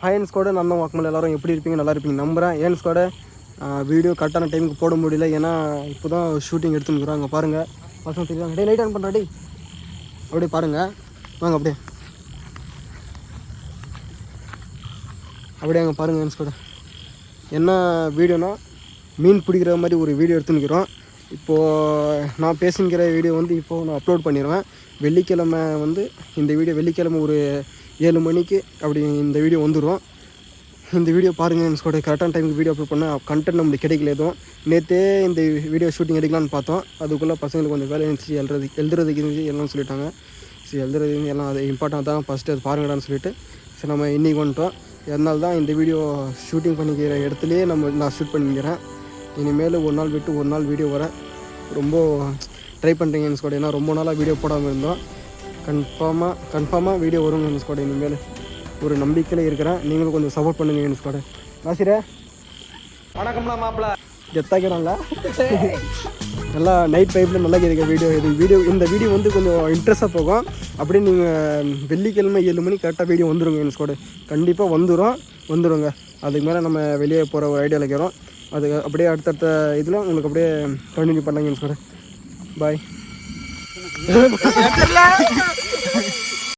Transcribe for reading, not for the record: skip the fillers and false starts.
ஹையன்ஸ் கூட நம்ம வாக்குமல் எல்லோரும் எப்படி இருப்பீங்க, நல்லா இருப்பீங்க நம்புகிறேன். ஏன்ஸ் கூட வீடியோ கரெக்டான டைமுக்கு போட முடியல, ஏன்னா இப்போ தான் ஷூட்டிங் எடுத்துன்னு பாருங்கள். பசங்க தெரியுவாங்க. டே லைட் ஆன் பண்ணுறாடி, அப்படியே பாருங்கள் வாங்க. அப்படியே அங்கே பாருங்கள். ஏன்ஸ் கூட என்ன வீடியோனா மீன் பிடிக்கிற மாதிரி ஒரு வீடியோ எடுத்துன்னுக்கிறோம். இப்போது நான் பேசிக்கிற வீடியோ வந்து இப்போது நான் அப்லோட் பண்ணிடுவேன். வெள்ளிக்கிழமை வந்து இந்த வீடியோ வெள்ளிக்கிழமை ஒரு 7 மணிக்கு அப்படி இந்த வீடியோ வந்துடும். இந்த வீடியோ பாருங்கள். என் கூட கரெக்டான டைமுக்கு வீடியோ அப்லோட் பண்ண கண்டென்ட் நம்மளுக்கு கிடைக்கல. எதுவும் நேற்றே இந்த வீடியோ ஷூட்டிங் எடுக்கலான்னு பார்த்தோம். அதுக்குள்ளே பசங்களுக்கு கொஞ்சம் வேலை இருந்துச்சு, எழுதுறதுக்கு இருந்துச்சு எல்லாம் சொல்லிட்டாங்க. சரி எழுதுறது எல்லாம் அது இம்பார்ட்டன்ட் தான், ஃபஸ்ட்டு அது பாருங்கடான்னு சொல்லிட்டு சரி நம்ம இன்றைக்கி வந்துட்டோம். அதனால தான் இந்த வீடியோ ஷூட்டிங் பண்ணிக்கிற இடத்துலையே நான் ஷூட் பண்ணிக்கிறேன். இனிமேல் ஒரு நாள் விட்டு ஒரு நாள் வீடியோ வரேன். ரொம்ப ட்ரை பண்ணுறீங்க என் கூட, ஏன்னா ரொம்ப நாளாக வீடியோ போடாமல் இருந்தோம். கன்ஃபார்மாக வீடியோ வருங்க என் கூட. இனிமேல் ஒரு நம்பிக்கையில் இருக்கிறேன். நீங்களும் கொஞ்சம் சப்போர்ட் பண்ணுங்கள் என் கூட. நாசிரே வணக்கம்ண்ணா மாப்பிள்ள. கெத்தாக்கிறாங்களா நல்லா நைட் டைமில் நல்லா கேட்க இந்த வீடியோ வந்து கொஞ்சம் இன்ட்ரெஸ்ட்டாக போகும். அப்படியே நீங்கள் வெள்ளிக்கிழமை 7 மணிக்கு கரெக்டாக வீடியோ வந்துடுங்க என் கூட. கண்டிப்பாக வந்துடுங்க. அதுக்கு மேலே நம்ம வெளியே போகிற ஒரு ஐடியாவில் இருக்கிறோம். அது அப்படியே அடுத்தடுத்த இதில் உங்களுக்கு அப்படியே கண்டினியூ பண்ணாங்க என் கூட. பாய்.